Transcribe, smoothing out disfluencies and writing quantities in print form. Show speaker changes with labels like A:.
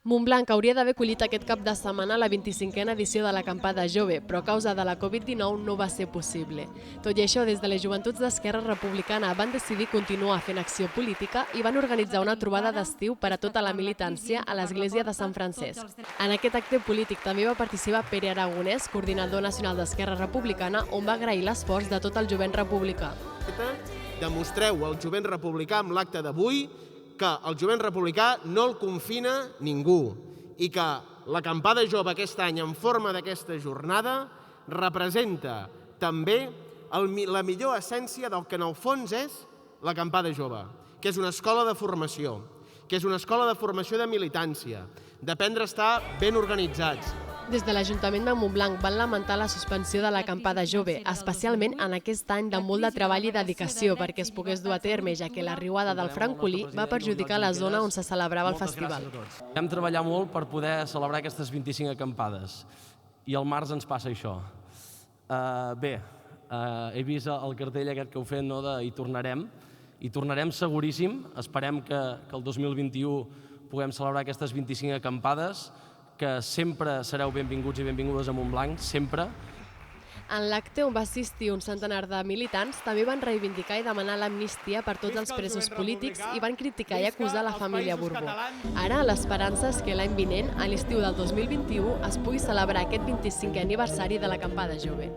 A: Montblanc hauria d'haver acollit aquest cap de setmana la 25a edició de l'acampada jove, però a causa de la Covid-19 no va ser possible. Tot i això, des de les joventuts d'Esquerra Republicana van decidir continuar fent acció política i van organitzar una trobada d'estiu per a tota la militància a l'església de Sant Francesc. En aquest acte polític també va participar Pere Aragonès, coordinador nacional d'Esquerra Republicana, on va agrair l'esforç de tot el jovent republicà.
B: Demostreu al jovent republicà amb l'acte d'avui que el jovent republicà no el confina ningú i que l'acampada jove aquest any en forma d'aquesta jornada representa també la millor essència del que en el fons és l'acampada jove, que és una escola de formació, que és una escola de formació de militància, d'aprendre a estar ben organitzats.
A: Des de l'Ajuntament de Montblanc van lamentar la suspensió de l'acampada jove, especialment en aquest any de molt de treball i dedicació perquè es pogués dur a terme, ja que la riuada del Francolí va perjudicar la zona on se celebrava el festival.
C: Hem treballat molt per poder celebrar aquestes 25 acampades i al març ens passa això. He vist el cartell aquest que heu fet de hi tornarem seguríssim. Esperem que el 2021 puguem celebrar aquestes 25 acampades, que sempre sereu benvinguts i benvingudes a Montblanc, sempre.
A: En l'acte on va assistir un centenar de militants també van reivindicar i demanar l'amnistia per tots els presos polítics i van criticar i acusar la família Borbó. Ara l'esperança és que l'any vinent, a l'estiu del 2021, es pugui celebrar aquest 25è aniversari de l'acampada jove.